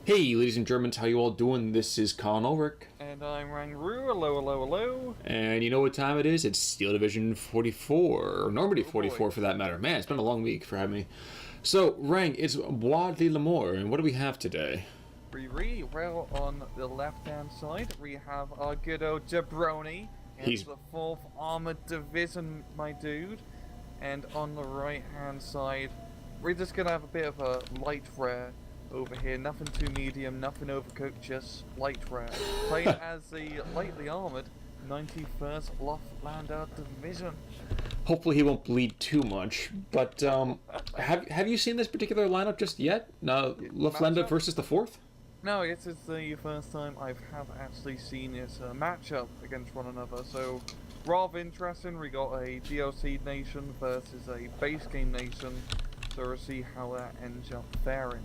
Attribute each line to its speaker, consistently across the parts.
Speaker 1: Hey, ladies and Germans, how you all doing? This is Colin Ulrich.
Speaker 2: And I'm Rangru, hello, hello, hello.
Speaker 1: And you know what time it is? It's Steel Division 44, or Normandy
Speaker 2: Oh
Speaker 1: 44
Speaker 2: boy.
Speaker 1: for that matter. Man, it's been a long week for having me. So, Rang, it's Bois de l'Amour, and what do we have today?
Speaker 2: Well, on the left-hand side, we have our good old Jabroni.
Speaker 1: He's-
Speaker 2: It's the 4th Armored Division, my dude. And on the right-hand side, we're just gonna have a bit of a Lightrare over here. Nothing too medium, nothing overcooked, just Lightrare. Played as the lightly armored 91st Luftlande Division.
Speaker 1: Hopefully he won't bleed too much, but have you seen this particular lineup just yet? Luftlande
Speaker 2: Matchup?
Speaker 1: versus the 4th?
Speaker 2: No, this is the first time I have actually seen this matchup against one another, so rather interesting. We got a DLC nation versus a base game nation, so we'll see how that ends up faring.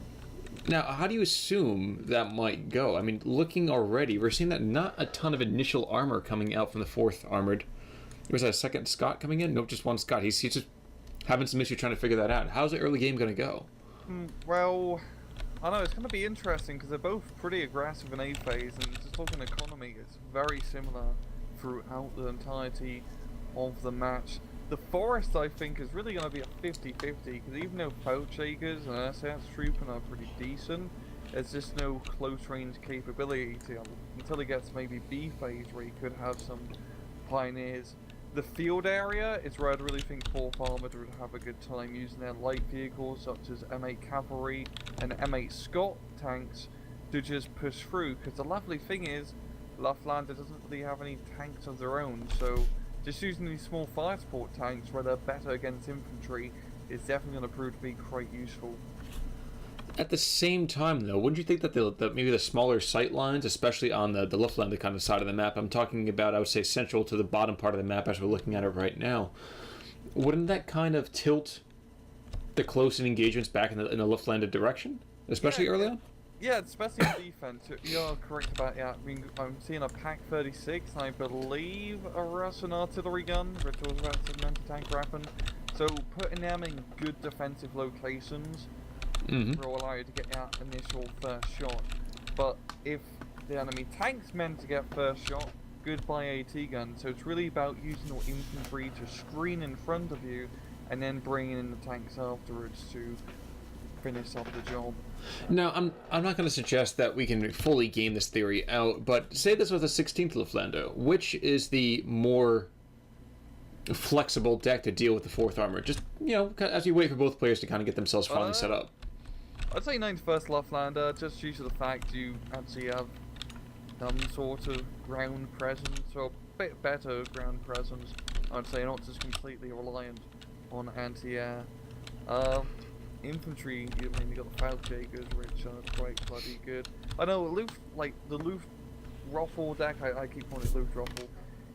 Speaker 1: Now, how do you assume that might go? I mean, looking already, we're seeing that not a ton of initial armor coming out from the 4th Armored. Was that a second Scott coming in? Nope, just one Scott. He's just having some issue trying to figure that out. How's the early game going to go?
Speaker 2: Well, I know it's going to be interesting because they're both pretty aggressive in A phase, and just talking economy, it's very similar throughout the entirety of the match. The Forest, I think, is really going to be a 50-50, because even though Pouchakers and SS Trooping are pretty decent, there's just no close-range capability until he gets maybe B phase, where he could have some Pioneers. The field area is where I'd really think 4th Armoured would have a good time using their light vehicles, such as M8 Cavalry and M8 Scott tanks, to just push through, because the lovely thing is, Luftlande doesn't really have any tanks of their own, so just using these small fire support tanks where they're better against infantry is definitely going to prove to be quite useful.
Speaker 1: At the same time, though, wouldn't you think that maybe the smaller sight lines, especially on the Luftlande kind of side of the map, I'm talking about, I would say, central to the bottom part of the map as we're looking at it right now, wouldn't that kind of tilt the close-in engagements back in the Luftlande direction, especially early on?
Speaker 2: Yeah, especially in defense. You're correct about that. I mean, I'm seeing a Pack 36, and I believe a Russian artillery gun, which was about to anti-tank weapon. So putting them in good defensive locations will allow you to get that initial first shot. But if the enemy tank's meant to get first shot, goodbye AT gun. So it's really about using your infantry to screen in front of you, and then bringing in the tanks afterwards to finish off the job.
Speaker 1: Now, I'm not going to suggest that we can fully game this theory out, but say this was a 16th Luftlande. Which is the more flexible deck to deal with the 4th Armor? Just, as you wait for both players to kind of get themselves finally set up.
Speaker 2: I'd say 91st Luftlande, just due to the fact you actually have some sort of ground presence, or a bit better ground presence. I'd say not just completely reliant on anti-air. Infantry, you mainly got the Pouchakers, which are quite bloody good. I know, the Luftwaffe deck, I keep calling it Luftwaffe.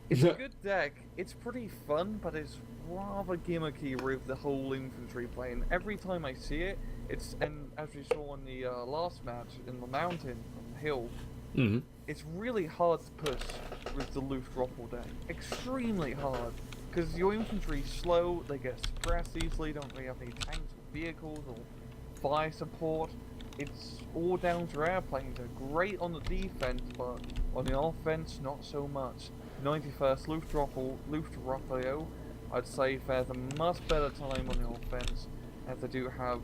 Speaker 2: It's a good deck, it's pretty fun, but it's rather gimmicky with the whole infantry play, and every time I see it, and as we saw in the last match, in the mountain, on the hill, it's really hard to push with the Luftwaffe deck. Extremely hard. Because your infantry's slow, they get suppressed easily, don't really have any tanks or vehicles or fire support. It's all down to airplanes. They're great on the defense, but on the offense, not so much. 91st Luftwaffe, I'd say fares a much better time on the offense, as they do have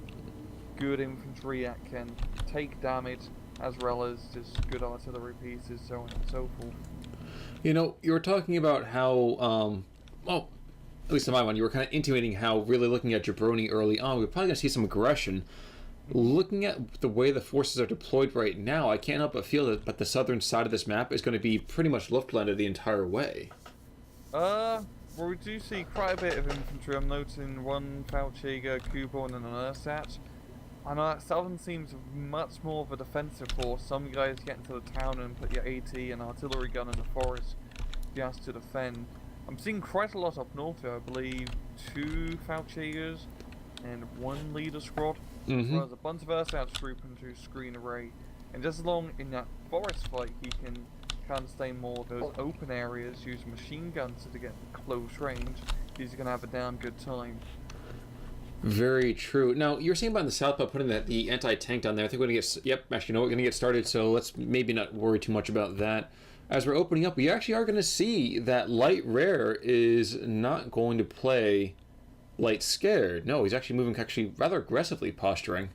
Speaker 2: good infantry that can take damage, as well as just good artillery pieces, so on and so forth.
Speaker 1: You were talking about how, well, at least in my mind, you were kind of intimating how really looking at Jabroni early on, we're probably going to see some aggression. Looking at the way the forces are deployed right now, I can't help but feel that the southern side of this map is going to be pretty much Luftlande the entire way.
Speaker 2: Well, we do see quite a bit of infantry. I'm noticing one Pouchaker, Kuborn, and an Ursat. I know that southern seems much more of a defensive force. Some guys get into the town and put your AT and artillery gun in the forest just to defend. I'm seeing quite a lot up north here. I believe 2 Pouchakers and 1 leader squad, as well as a bunch of Ursats trooping to screen array. And just along in that forest fight, he can kind of stay more of those open areas, use machine guns to get close range. He's going to have a damn good time.
Speaker 1: Very true. Now, you were saying about the south about putting the anti-tank down there. I think we're going to get... Yep, actually, no, we're going to get started, so let's maybe not worry too much about that. As we're opening up, we actually are going to see that Lightrare is not going to play Light Scared. No, he's actually moving rather aggressively posturing.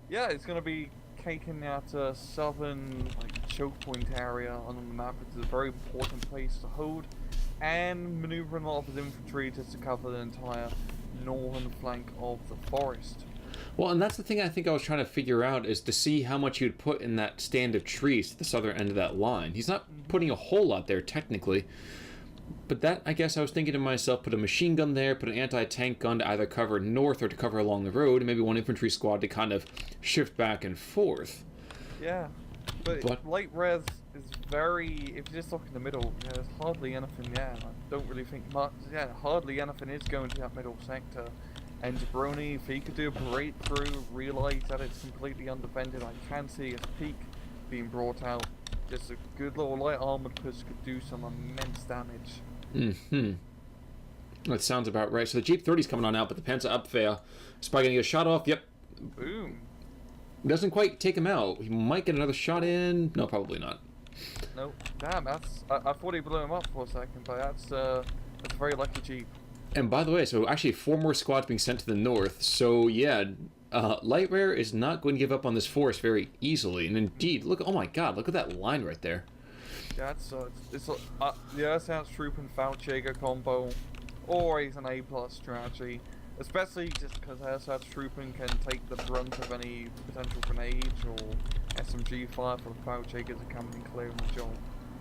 Speaker 2: Yeah, it's going to be taking out a southern choke point area on the map. It's a very important place to hold, and maneuvering a lot of his infantry just to cover the entire northern flank of the forest.
Speaker 1: Well, and that's the thing I think I was trying to figure out, is to see how much you'd put in that stand of trees at the southern end of that line. He's not putting a whole lot there, technically. But that, I guess I was thinking to myself, put a machine gun there, put an anti-tank gun to either cover north or to cover along the road, and maybe one infantry squad to kind of shift back and forth.
Speaker 2: Yeah, but light res is very, if you just look in the middle, there's hardly anything there. I don't really think much, hardly anything is going to that middle sector. And Jabroni, if he could do a breakthrough, realise that it's completely undefended, I can see his peak being brought out. Just a good little light armoured push could do some immense damage.
Speaker 1: That sounds about right. So the Jeep 30's coming on out, but the Panzer Abwehr is probably going to get a shot off. Yep.
Speaker 2: Boom.
Speaker 1: Doesn't quite take him out. He might get another shot in. No, probably not.
Speaker 2: Nope. Damn, that's... I thought he blew him up for a second, but that's a very lucky Jeep.
Speaker 1: And by the way, so actually 4 more squads being sent to the north. So yeah, Lightrare is not going to give up on this force very easily. And indeed, look, oh my god, look at that line right there.
Speaker 2: Yeah, it's the Earthhouse Troop and Falltjäger combo, always an A+ strategy. Especially just because Earthhouse Trooping can take the brunt of any potential grenades or SMG fire for the Falltjägers that come in clearing the job.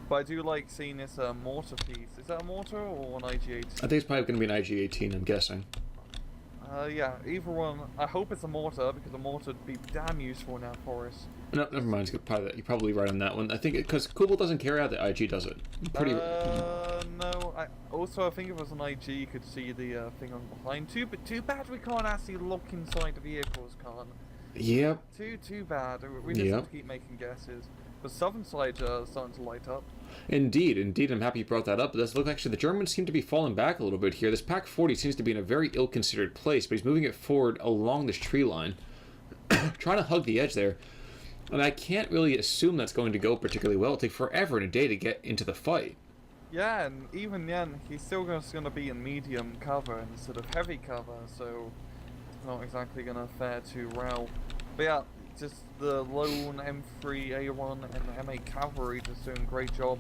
Speaker 2: But I do like seeing this mortar piece. Is that a mortar or an IG-18?
Speaker 1: I think it's probably going to be an IG-18, I'm guessing.
Speaker 2: Yeah, either one. I hope it's a mortar, because a mortar would be damn useful in that forest.
Speaker 1: No, never mind. You're probably right on that one. I think because Kubel doesn't carry out the IG, does it? Pretty.
Speaker 2: No. I think if it was an IG, you could see the thing on behind. Too bad we can't actually look inside the vehicles, Khan.
Speaker 1: Yep.
Speaker 2: Too bad. We just have to keep making guesses. The southern side starting to light up.
Speaker 1: Indeed. I'm happy you brought that up. It does look actually the Germans seem to be falling back a little bit here. This Pack 40 seems to be in a very ill-considered place, but he's moving it forward along this tree line, trying to hug the edge there. And I can't really assume that's going to go particularly well. It'll take forever and a day to get into the fight.
Speaker 2: Yeah, and even then, he's still going to be in medium cover instead of heavy cover, so it's not exactly going to fare too well. But yeah, just the lone M3A1 and the M8 cavalry just doing a great job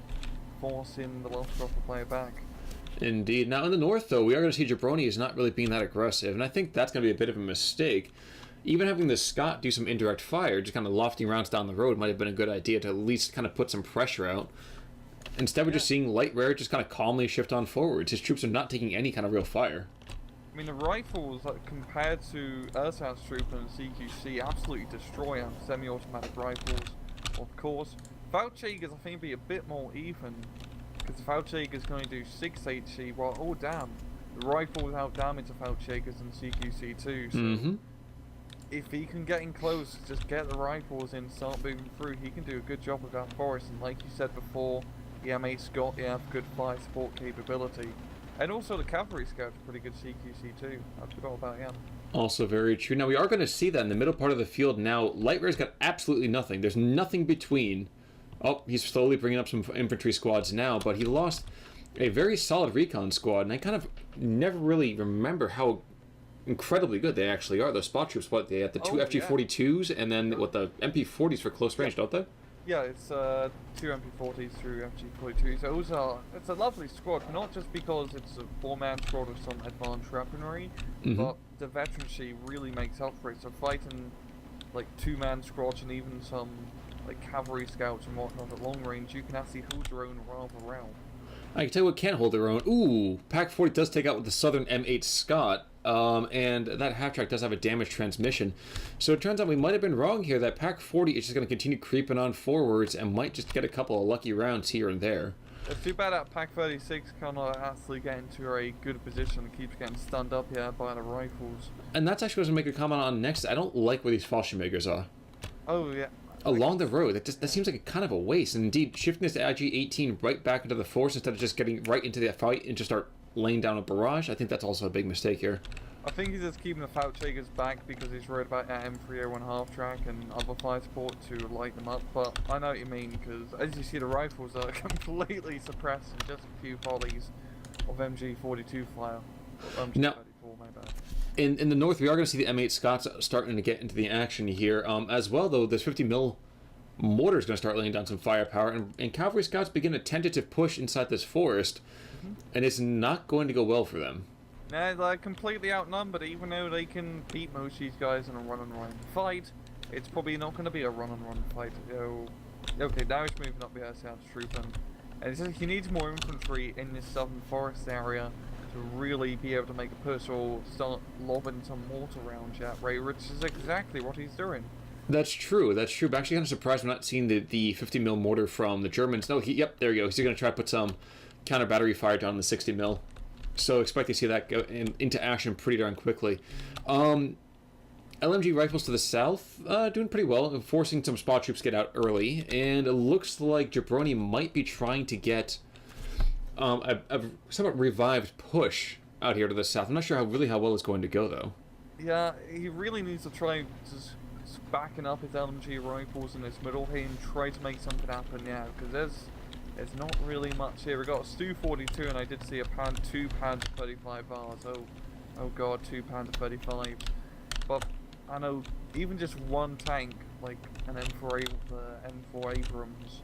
Speaker 2: forcing the Luftwaffe player back.
Speaker 1: Indeed. Now in the north, though, we are going to see Jabroni is not really being that aggressive, and I think that's going to be a bit of a mistake. Even having the Scott do some indirect fire, just kind of lofting rounds down the road, might have been a good idea to at least kind of put some pressure out. Instead, we're just seeing Lightrare just kind of calmly shift on forwards. His troops are not taking any kind of real fire.
Speaker 2: I mean, the rifles, compared to Earthhouse Troop and CQC, absolutely destroy them. Semi-automatic rifles, of course. Falltjägers, I think, be a bit more even, because the Falltjäger is going to do 6 HE, while, oh damn, the rifles out-damage the Falltjägers and CQC too, so if he can get in close, just get the rifles in, start moving through, he can do a good job with that forest, and like you said before, the M8 Scott, have good fire support capability. And also the cavalry scout's pretty good CQC too. I forgot about him.
Speaker 1: Also very true. Now we are going to see that in the middle part of the field now. Lightrare's got absolutely nothing. There's nothing between. Oh, he's slowly bringing up some infantry squads now, but he lost a very solid recon squad, and I kind of never really remember how incredibly good they actually are. Those spot troops, what, they have the 2 FG42s, and then what, the MP40s for close range, don't they?
Speaker 2: Yeah, it's 2 MP40s through FG42. So it's a lovely squad, not just because it's a 4-man squad with some advanced weaponry, but the veterancy really makes up for it. So fighting 2-man squads and even some cavalry scouts and whatnot at long range, you can actually hold your own rather well.
Speaker 1: I can tell you what can't hold their own. Ooh, Pack 40 does take out with the Southern M8 Scott, and that half-track does have a damaged transmission. So it turns out we might have been wrong here, that Pack 40 is just going to continue creeping on forwards and might just get a couple of lucky rounds here and there.
Speaker 2: It's too bad that Pack 36 cannot actually get into a good position and keeps getting stunned up here by the rifles.
Speaker 1: And that's actually what I was going to make a comment on next. I don't like where these Fallschirmjägers are.
Speaker 2: Oh, yeah.
Speaker 1: Along the road, that seems like a kind of a waste. And indeed, shifting this to IG-18 right back into the force instead of just getting right into the fight and just start laying down a barrage, I think that's also a big mistake here.
Speaker 2: I think he's just keeping the Feldjägers back because he's worried about M301 half track and other fire support to light them up. But I know what you mean, because as you see, the rifles are completely suppressed in just a few volleys of MG42 fire. MG34,
Speaker 1: Now,
Speaker 2: my bad.
Speaker 1: in the north, we are going to see the M8 Scots starting to get into the action here. As well, though, this 50 mil mortar is going to start laying down some firepower, and Cavalry Scouts begin a tentative push inside this forest, and it's not going to go well for them.
Speaker 2: Nah, they're completely outnumbered. Even though they can beat most of these guys in a run-and-run fight, it's probably not going to be a run-and-run fight. Okay, now he's moving up the South Troop, and it's just, he needs more infantry in this southern forest area to really be able to make a push or start lobbing some mortar rounds at Ray, which is exactly what he's doing.
Speaker 1: That's true. But actually kind of surprised I'm not seeing the 50 mil mortar from the Germans. No, yep, there you go. He's going to try to put some counter battery fire down the 60 mil. So expect to see that go into action pretty darn quickly. LMG rifles to the south, doing pretty well, forcing some spot troops to get out early, and it looks like Jabroni might be trying to get a somewhat revived push out here to the south. I'm not sure how well it's going to go, though.
Speaker 2: Yeah, he really needs to try just backing up his LMG rifles in this middle here and try to make something happen now, because there's not really much here. We got a SD44, and I did see two Panther 35 bars. Oh god, two Panther 35. But I know even just one tank, like an M4 Abrams, or this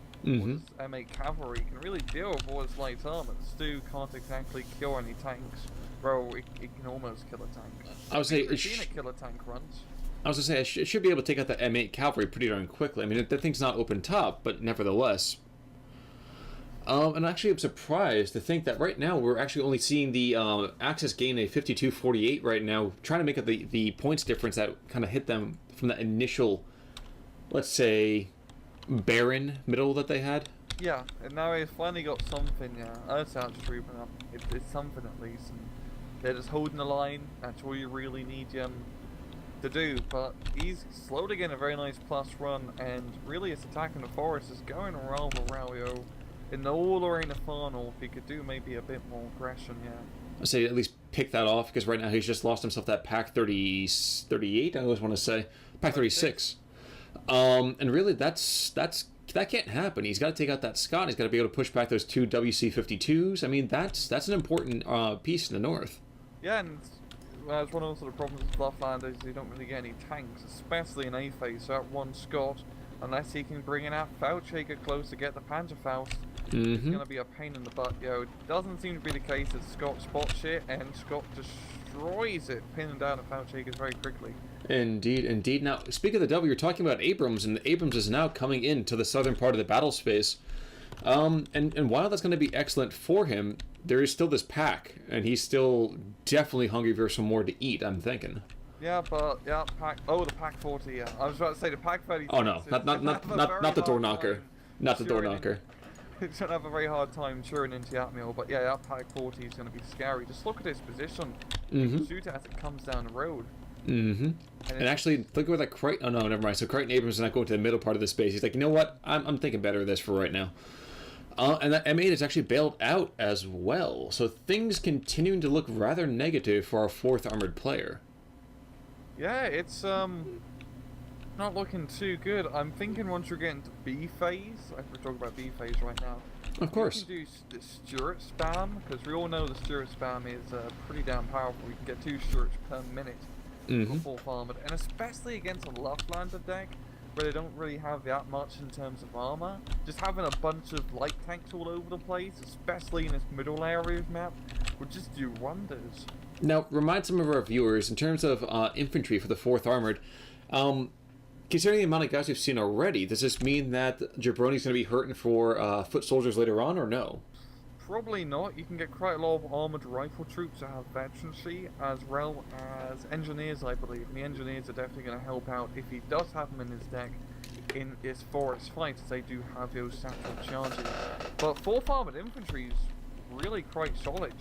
Speaker 2: M8 Cavalry, can really deal with all this light armor. Stu can't exactly kill any tanks. Bro, it can almost kill a tank.
Speaker 1: I would say
Speaker 2: We've seen it kill a tank once.
Speaker 1: I was going to say, it should be able to take out the M8 Cavalry pretty darn quickly. I mean, the thing's not open top, but nevertheless. And actually, I'm surprised to think that right now we're actually only seeing the Axis gain a 52-48 right now, trying to make up the points difference that kind of hit them from that initial, let's say, barren middle that they had.
Speaker 2: Yeah, and now he's finally got something, yeah. That's trooping up. It's something at least. And they're just holding the line. That's all you really need to do. But he's slowly getting a very nice plus run, and really his attack in the forest is going rather well, yo. In the all or in the far north, he could do maybe a bit more aggression, yeah.
Speaker 1: I'd say at least pick that off, because right now he's just lost himself that Pack 38, I always want to say. Pack 36. And really, that can't happen. He's got to take out that Scott. He's got to be able to push back those two WC-52s. I mean, that's an important piece in the north.
Speaker 2: Yeah, and that's one of the problems with Luftlande is you don't really get any tanks, especially in A-phase. So that one Scott, unless he can bring in that Feldjäger close to get the Panzerfaust, it's going to be a pain in the butt, yo. It doesn't seem to be the case that Scott spots shit and Scott destroys it, pinning down the Feldjägers very quickly.
Speaker 1: Indeed. Now, speaking of the W, you're talking about Abrams, and Abrams is now coming into the southern part of the battle space. And while that's going to be excellent for him, there is still this pack, and he's still definitely hungry for some more to eat, I'm thinking.
Speaker 2: Yeah, but the Pack 40. Yeah, I was about to say the Pack 30.
Speaker 1: Oh no, not the door knocker, not the door knocker.
Speaker 2: It's gonna have a very hard time cheering into the atmiral, but yeah, that Pack 40 is gonna be scary. Just look at his position. You can shoot it as it comes down the road.
Speaker 1: And actually, look where that Crichton. Oh no, never mind. So Crichton Abrams is not going to the middle part of the space. He's like, you know what? I'm thinking better of this for right now. And that M8 is actually bailed out as well. So things continuing to look rather negative for our 4th armored player.
Speaker 2: Yeah, it's not looking too good. I'm thinking once you're getting to B phase, we're talking about B phase right now.
Speaker 1: Of course.
Speaker 2: You can do the Stuart spam, because we all know the Stuart spam is pretty damn powerful. We can get 2 Stuarts per minute for 4th armored, and especially against a Luftlande deck where they don't really have that much in terms of armor. Just having a bunch of light tanks all over the place, especially in this middle area of map, would just do wonders.
Speaker 1: Now, remind some of our viewers, in terms of infantry for the 4th Armored, considering the amount of guys we've seen already, does this mean that Jabroni's going to be hurting for foot soldiers later on, or no?
Speaker 2: Probably not. You can get quite a lot of armoured rifle troops that have veterancy, as well as engineers, I believe. And the engineers are definitely going to help out if he does have them in his deck in his forest fight, as they do have those satchel charges. But 4th Armoured infantry is really quite solid.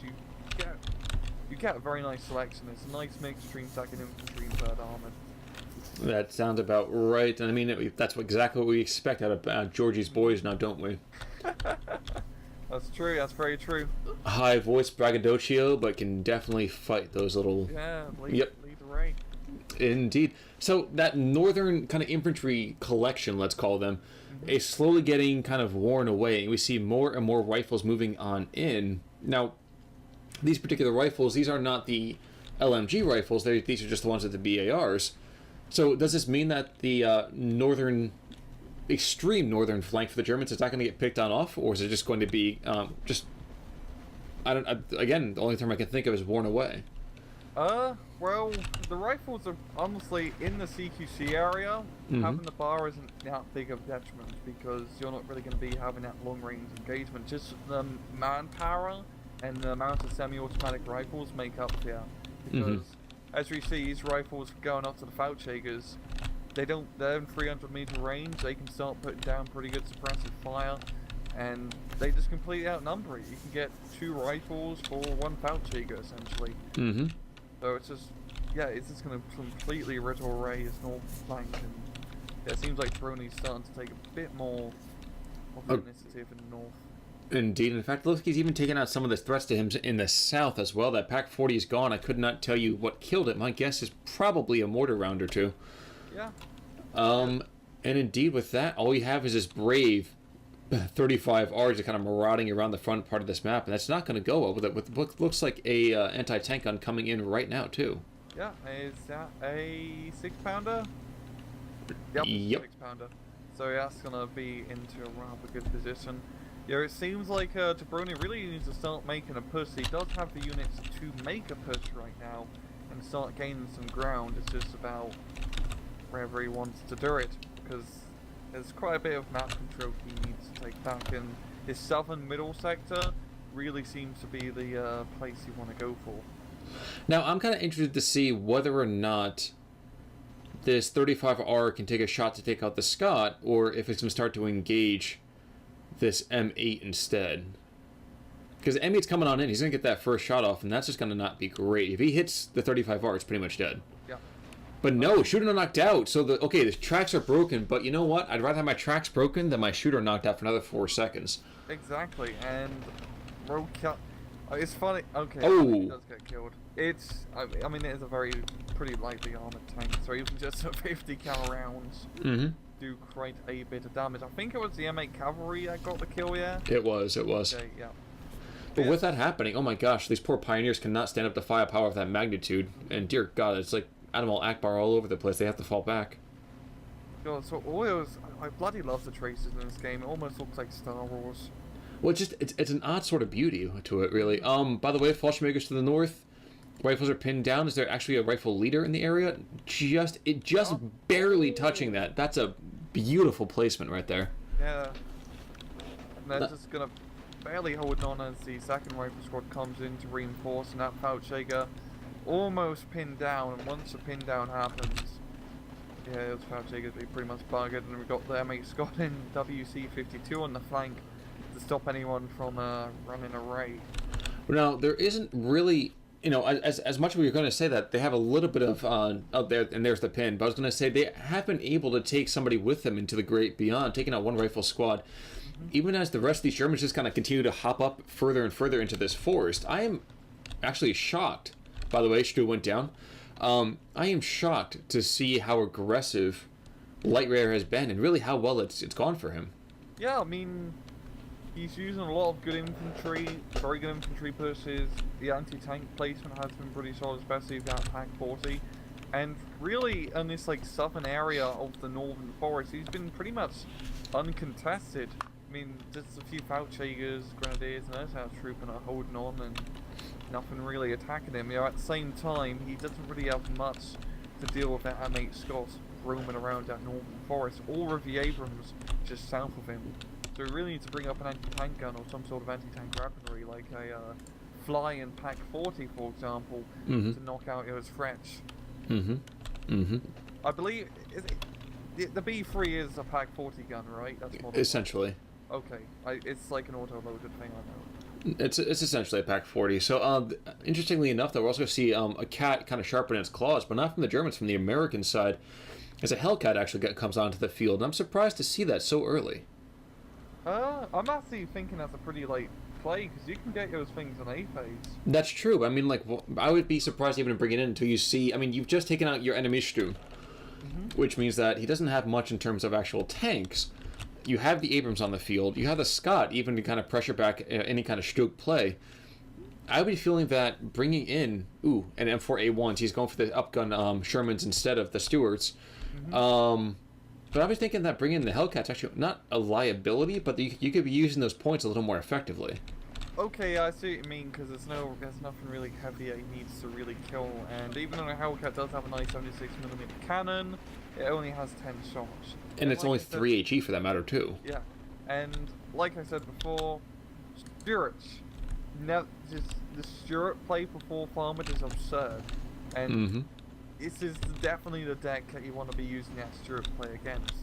Speaker 2: You get a very nice selection. It's a nice mix between 2nd Infantry and 3rd Armoured.
Speaker 1: That sounds about right. And I mean, that's exactly what we expect out of Georgie's boys now, don't we?
Speaker 2: That's true. That's very true.
Speaker 1: High voice braggadocio, but can definitely fight those little.
Speaker 2: Yeah,
Speaker 1: Yep.
Speaker 2: lead the way.
Speaker 1: Indeed. So that northern kind of infantry collection, let's call them, is slowly getting kind of worn away. We see more and more rifles moving on in. Now, these particular rifles, these are not the LMG rifles. These are just the ones with the BARs. So does this mean that the extreme northern flank for the Germans is not going to get picked on off, or is it just going to be again, the only term I can think of is worn away?
Speaker 2: Well, the rifles are honestly in the CQC area. Having the bar isn't that big of a detriment because you're not really going to be having that long range engagement. Just the manpower and the amount of semi-automatic rifles make up here. Because as we see, these rifles going up to the Feldjägers, they're in 300 meter range. They can start putting down pretty good suppressive fire, and they just completely outnumber it. You can get 2 rifles for 1 Feldjäger essentially. So it's just going to completely riddle Ray's north flank, and it seems like Jabroni's starting to take a bit more of the initiative in the north.
Speaker 1: Indeed. In fact, look, he's even taken out some of the threats to him in the south as well. That Pack 40 is gone. I could not tell you what killed it. My guess is probably a mortar round or 2.
Speaker 2: Yeah.
Speaker 1: And indeed, with that, all you have is this brave 35Rs that kind of marauding around the front part of this map, and that's not going to go well with what looks like a anti-tank gun coming in right now too.
Speaker 2: Yeah, is that a 6-pounder? Yep. 6-pounder. So that's going to be into a rather good position. Yeah, it seems like Jabroni really needs to start making a push. He does have the units to make a push right now and start gaining some ground. It's just about wherever he wants to do it, because there's quite a bit of map control he needs to take back, and his southern middle sector really seems to be the place you want to go for.
Speaker 1: Now, I'm kind of interested to see whether or not this 35R can take a shot to take out the Scott, or if it's going to start to engage this M8 instead. Because M8's coming on in, he's going to get that first shot off, and that's just going to not be great. If he hits the 35R, it's pretty much dead.
Speaker 2: Yeah.
Speaker 1: But no, shooter knocked out. So the tracks are broken, but you know what? I'd rather have my tracks broken than my shooter knocked out for another 4 seconds.
Speaker 2: Exactly, and it's funny. Okay,
Speaker 1: oh,
Speaker 2: he does get killed. I mean, it is a pretty lightly armored tank, so even just a 50 cal rounds do quite a bit of damage. I think it was the M8 cavalry that got the kill. Yeah.
Speaker 1: It was.
Speaker 2: Okay, yeah.
Speaker 1: But with that happening, oh my gosh, these poor pioneers cannot stand up to firepower of that magnitude. And dear God, it's like Animal Akbar all over the place. They have to fall back.
Speaker 2: God, so oils. I bloody love the traces in this game. It almost looks like Star Wars.
Speaker 1: Well, it's an odd sort of beauty to it, really. By the way, Fallschirmjägers to the north, rifles are pinned down. Is there actually a rifle leader in the area? Just barely touching that. That's a beautiful placement right there.
Speaker 2: Yeah. And they're just gonna barely hold on as the second rifle squad comes in to reinforce, and that Feldjäger almost pinned down. And once the pin down happens, yeah, those Feldjägers be pretty much buggered, and we've got the M8 Scott in WC52 on the flank to stop anyone from running a raid.
Speaker 1: Now, there isn't really, as much as we were going to say that, they have a little bit of, out there, and there's the pin, but I was going to say they have been able to take somebody with them into the great beyond, taking out one rifle squad. Even as the rest of these Germans just kind of continue to hop up further and further into this forest, I am actually shocked. By the way, Stu went down. I am shocked to see how aggressive Lightrare has been, and really how well it's gone for him.
Speaker 2: Yeah, I mean, he's using a lot of good infantry, very good infantry pushes. The anti-tank placement has been pretty solid, especially with that Pack 40. And really, in this southern area of the northern forest, he's been pretty much uncontested. I mean, just a few Feldjägers, Grenadiers, and Earthhouse trooping are holding on, and nothing really attacking him. At the same time, he doesn't really have much to deal with that M8 Scott roaming around that northern forest, or with the Abrams just south of him. So we really need to bring up an anti-tank gun or some sort of anti-tank weaponry, like a Fly in Pack 40, for example, to knock out his threats. I believe the B3 is a Pack 40 gun, right? That's
Speaker 1: essentially.
Speaker 2: Okay, it's like an auto-loaded thing, I know.
Speaker 1: It's essentially a Pack 40. So, interestingly enough, though, we're also going to see a cat kind of sharpen its claws, but not from the Germans, from the American side, as a Hellcat actually comes onto the field. And I'm surprised to see that so early.
Speaker 2: I'm actually thinking that's a pretty late play because you can get those things on A phase.
Speaker 1: That's true. I mean, like, I would be surprised even to bring it in until you see. I mean, you've just taken out your Enemistru, which means that he doesn't have much in terms of actual tanks. You have the Abrams on the field. You have the Scott even to kind of pressure back any kind of stroke play. I would be feeling that bringing in an M4A1s, he's going for the upgun Shermans instead of the Stewarts. But I was thinking that bringing in the Hellcat's actually not a liability, but you could be using those points a little more effectively.
Speaker 2: Okay, I see what you mean, because there's nothing really heavy it needs to really kill, and even though the Hellcat does have a nice 76mm cannon, it only has 10 shots.
Speaker 1: And it's
Speaker 2: like
Speaker 1: only 3 HE for that matter, too.
Speaker 2: Yeah, and like I said before, Stewarts. Just the Stewart play before Farmers is absurd, and this is definitely the deck that you want to be using that Stewart play against.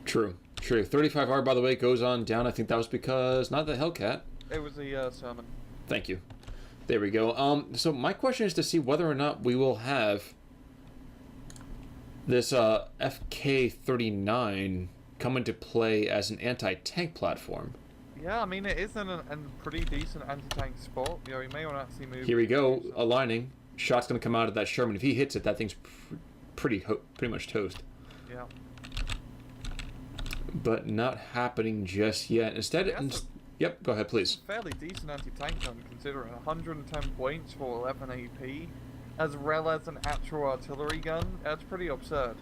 Speaker 1: True. 35R, by the way, goes on down. I think that was because, not the Hellcat.
Speaker 2: It was the Sermon.
Speaker 1: Thank you. There we go. So my question is to see whether or not we will have this FK-39 come into play as an anti-tank platform.
Speaker 2: Yeah, I mean, it is in a pretty decent anti-tank spot. You know, he may want to actually move.
Speaker 1: Here we go, aligning. Shot's going to come out of that Sherman. If he hits it, that thing's pretty much toast.
Speaker 2: Yeah.
Speaker 1: But not happening just yet. Instead, yep, go ahead, please.
Speaker 2: Fairly decent anti-tank gun, considering 110 points for 11 AP, as well as an actual artillery gun. That's pretty absurd.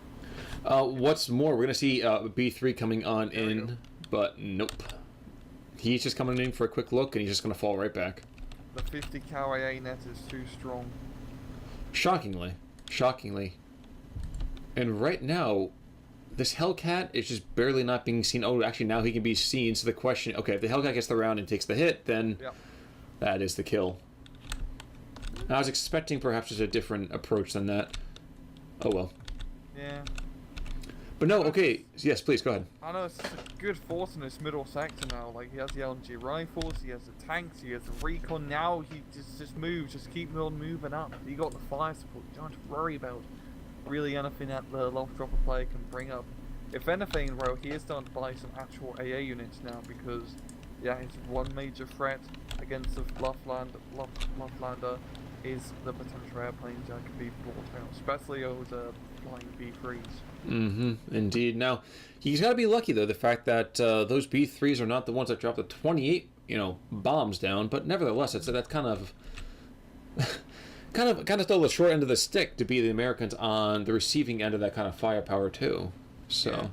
Speaker 1: What's more, we're going to see B3 coming on in, but nope. He's just coming in for a quick look, and he's just going to fall right back.
Speaker 2: The 50 cal AA net is too strong.
Speaker 1: Shockingly. And right now, this Hellcat is just barely not being seen. Oh, actually, now he can be seen. So the question, okay, if the Hellcat gets the round and takes the hit, then that is the kill. I was expecting perhaps just a different approach than that. Oh, well.
Speaker 2: Yeah.
Speaker 1: But no, okay. Yes, please, go ahead.
Speaker 2: I know, it's such a good force in this middle sector now. Like, he has the LMG rifles, he has the tanks, he has the recon. Now he just moves, just keep on moving up. You got the fire support, you don't have to worry about really anything that the loft dropper player can bring up. If anything, bro, he is starting to buy some actual AA units now because, yeah, his one major threat against the Luftlande is the potential airplanes that can be brought out, especially over the flying B3s.
Speaker 1: Indeed. Now, he's got to be lucky, though, the fact that those B3s are not the ones that dropped the 28, bombs down, but nevertheless, that's kind of still the short end of the stick to be the Americans on the receiving end of that kind of firepower, too. So,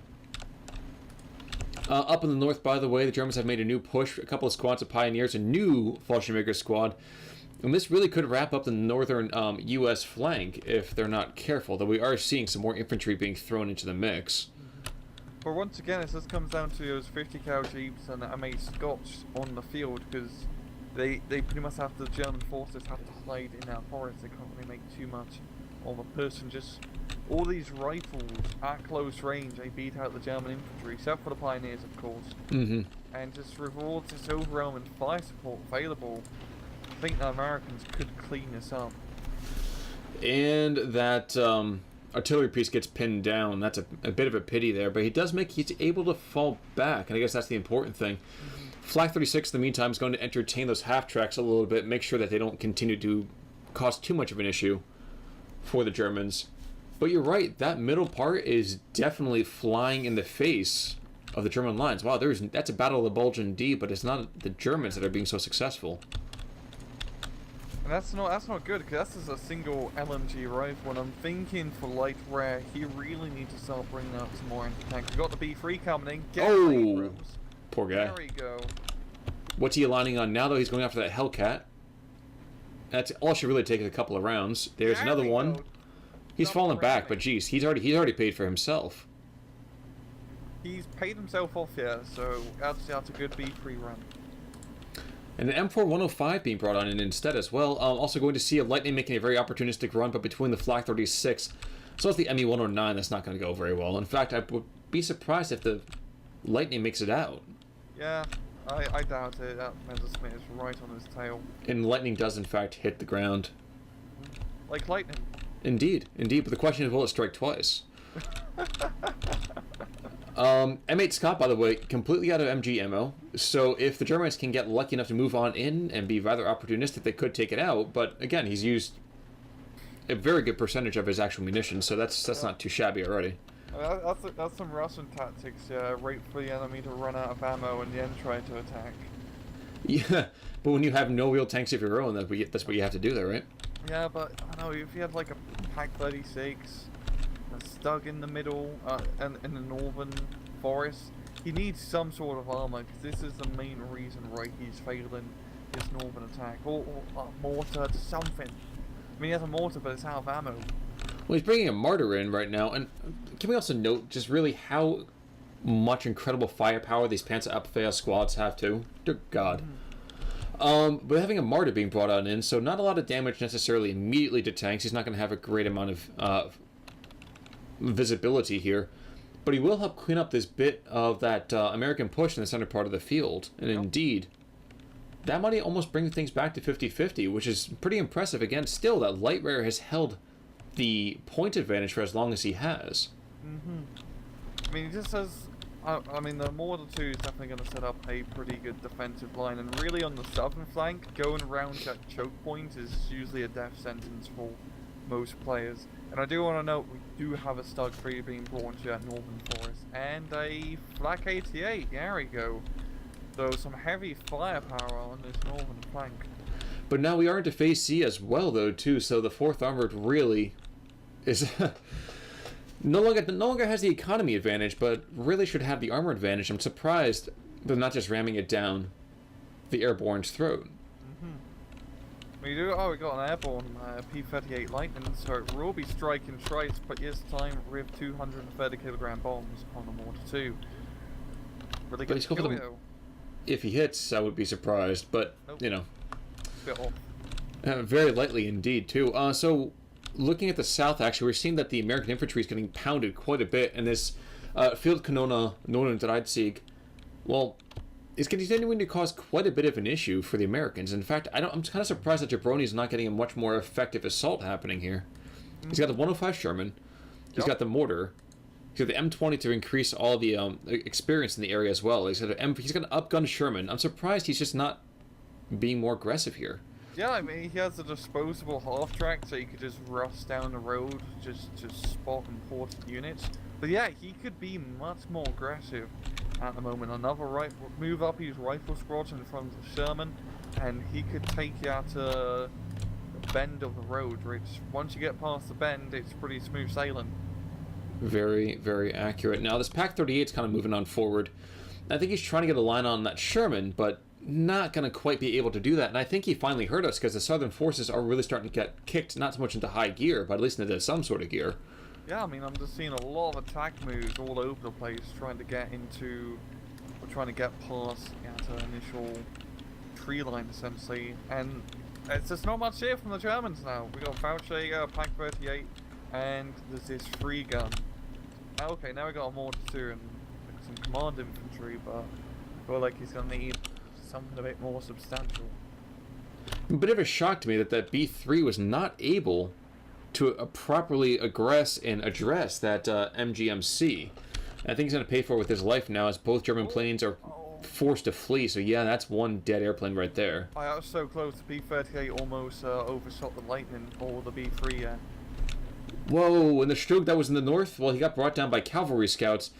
Speaker 1: up in the north, by the way, the Germans have made a new push, a couple of squads of Pioneers, a new Fallschirmjäger squad. And this really could wrap up the northern U.S. flank if they're not careful, though we are seeing some more infantry being thrown into the mix.
Speaker 2: But once again, it just comes down to those 50 cal Jeeps and MA Scots on the field, because they pretty much have, the German forces have to hide in that forest. They can't really make too much of a person. Just all these rifles at close range, they beat out the German infantry, except for the Pioneers, of course. And just with all this overwhelming fire support available, I think the Americans could clean this up.
Speaker 1: And that artillery piece gets pinned down. That's a bit of a pity there, but he's able to fall back, and I guess that's the important thing. Flak 36, in the meantime, is going to entertain those half-tracks a little bit, make sure that they don't continue to cause too much of an issue for the Germans. But you're right, that middle part is definitely flying in the face of the German lines. Wow, that's a battle of the Bulge indeed, but it's not the Germans that are being so successful.
Speaker 2: And that's not good, because that's just a single LMG rifle, and I'm thinking for Lightrare, he really needs to start bringing out some more anti-tanks. We've got the B3 coming in, get Abrams.
Speaker 1: Poor guy.
Speaker 2: There we go.
Speaker 1: What's he aligning on now, though? He's going after that Hellcat. That's all should really take a couple of rounds. There's another one. He's fallen back, but geez, he's already paid for himself.
Speaker 2: He's paid himself off here, so that's a good B3 run.
Speaker 1: And an M4-105 being brought on in instead as well. Also going to see a Lightning making a very opportunistic run, but between the Flak 36, so as the ME-109, that's not going to go very well. In fact, I would be surprised if the Lightning makes it out.
Speaker 2: Yeah, I doubt it. That Messerschmitt is right on his tail.
Speaker 1: And Lightning does, in fact, hit the ground.
Speaker 2: Like lightning.
Speaker 1: Indeed. But the question is, will it strike twice? M8 Scott, by the way, completely out of MG ammo. So if the Germans can get lucky enough to move on in and be rather opportunistic, they could take it out. But again, he's used a very good percentage of his actual munitions, so that's not too shabby already.
Speaker 2: That's some Russian tactics, yeah. Wait for the enemy to run out of ammo and then try to attack.
Speaker 1: Yeah, but when you have no real tanks of your own, that's what you have to do there, right?
Speaker 2: Yeah, but I don't know, if you had like a Pack 36, a Stug in the middle, and in the northern forest, he needs some sort of armor, because this is the main reason why he's failing his northern attack. Or a mortar, something. I mean, he has a mortar, but it's out of ammo.
Speaker 1: Well, he's bringing a martyr in right now, and can we also note just really how much incredible firepower these Panzerabwehr squads have too? Dear God. But having a martyr being brought on in, so not a lot of damage necessarily immediately to tanks. He's not going to have a great amount of visibility here, but he will help clean up this bit of that American push in the center part of the field. And indeed, that might almost bring things back to 50-50, which is pretty impressive. Again, still, that Lightrare has held the point advantage for as long as he has.
Speaker 2: I mean, he just has... I mean, the Mortar 2 is definitely going to set up a pretty good defensive line, and really on the southern flank, going around that choke point is usually a death sentence for most players. And I do want to note, we do have a Stug 3 being brought into that northern forest, and a Flak 88, there we go. So some heavy firepower on this northern flank.
Speaker 1: But now we are into Phase C as well, though, too, so the 4th Armored really is... no longer has the economy advantage, but really should have the armor advantage. I'm surprised they're not just ramming it down the airborne's throat.
Speaker 2: We got an airborne P-38 Lightning, so it will be striking twice, but this time with 230 kilogram bombs on the Mortar 2. Really good kill,
Speaker 1: if he hits, I would be surprised, but,
Speaker 2: nope.
Speaker 1: You know.
Speaker 2: Bit off.
Speaker 1: Very lightly indeed, too. So, looking at the south, actually, we're seeing that the American infantry is getting pounded quite a bit, and this Feldkanone 39, well, is continuing to cause quite a bit of an issue for the Americans. In fact, I'm kind of surprised that Jabroni is not getting a much more effective assault happening here. He's got the 105 Sherman, he's got the mortar, he's got the M20 to increase all the experience in the area as well. He's got an upgun Sherman. I'm surprised he's just not being more aggressive here.
Speaker 2: Yeah, I mean, he has a disposable half-track, so he could just rush down the road, just to spot important units. But yeah, he could be much more aggressive at the moment. Another move up his rifle squad in front of Sherman, and he could take you out to the bend of the road, which, once you get past the bend, it's pretty smooth sailing.
Speaker 1: Very, very accurate. Now, this Pack 38 is kind of moving on forward. I think he's trying to get a line on that Sherman, but not going to quite be able to do that. And I think he finally hurt us, because the southern forces are really starting to get kicked, not so much into high gear, but at least into some sort of gear.
Speaker 2: Yeah, I mean, I'm just seeing a lot of attack moves all over the place, trying to get past that initial tree line, essentially. And it's just not much here from the Germans now. We got Fauci, Pack 38, and there's this free gun. Okay, now we got a Mortar 2 and some command infantry, but I feel like he's going to need something a bit more substantial.
Speaker 1: A bit of a shock to me that B3 was not able to properly aggress and address that MGMC. I think he's going to pay for it with his life now, as both German planes are forced to flee. So yeah, that's one dead airplane right there.
Speaker 2: I was so close. The B-38 almost overshot the Lightning, or the B-3, yeah.
Speaker 1: Whoa, and the Stug that was in the north, well, he got brought down by cavalry scouts.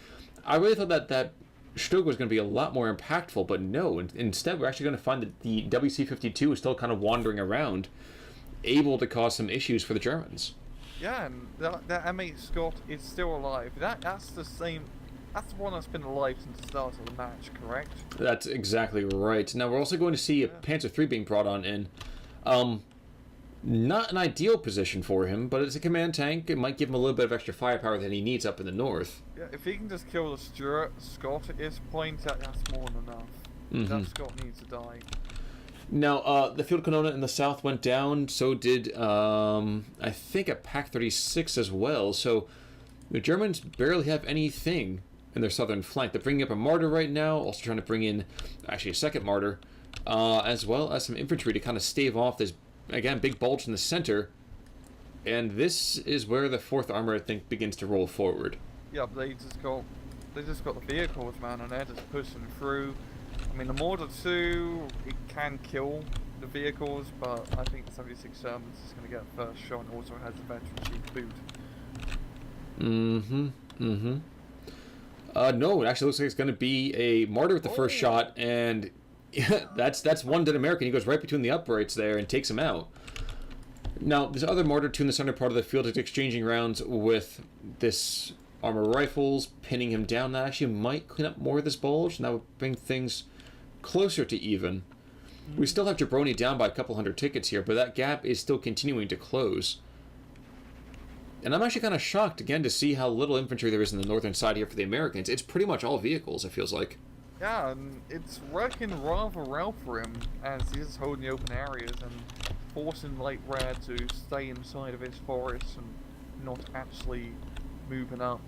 Speaker 1: I really thought that Stug was going to be a lot more impactful, but no. Instead, we're actually going to find that the WC-52 is still kind of wandering around, able to cause some issues for the Germans.
Speaker 2: Yeah, and that M8 Scott is still alive. That's the same. That's the one that's been alive since the start of the match, correct?
Speaker 1: That's exactly right. Now, we're also going to see a Panzer III being brought on in. Not an ideal position for him, but it's a command tank. It might give him a little bit of extra firepower that he needs up in the north.
Speaker 2: Yeah, if he can just kill the Scott at this point, that's more than enough. That Scott needs to die.
Speaker 1: Now, the field Canona in the south went down. So did, I think, a Pack 36 as well. So the Germans barely have anything in their southern flank. They're bringing up a Martyr right now. Also trying to bring in, actually, a second Martyr. As well as some infantry to kind of stave off this, again, big bulge in the center. And this is where the 4th Armor, I think, begins to roll forward.
Speaker 2: Yeah, they just got just got the vehicles, man, and they're just pushing through. I mean, the Mortar 2, it can kill the vehicles, but I think the 76 Sherman's is going to get first shot, and also has a veteran chief boot.
Speaker 1: No, it actually looks like it's going to be a Martyr with the first shot, and that's one dead American. He goes right between the uprights there and takes him out. Now, this other Martyr 2 in the center part of the field is exchanging rounds with this armor rifles, pinning him down. That actually might clean up more of this bulge, and that would bring things closer to even. We still have Jabroni down by a couple hundred tickets here, but that gap is still continuing to close. And I'm actually kind of shocked, again, to see how little infantry there is in the northern side here for the Americans. It's pretty much all vehicles, it feels like.
Speaker 2: Yeah, and it's working rather well for him, as he's holding the open areas and forcing Lightrare to stay inside of his forest and not actually moving up.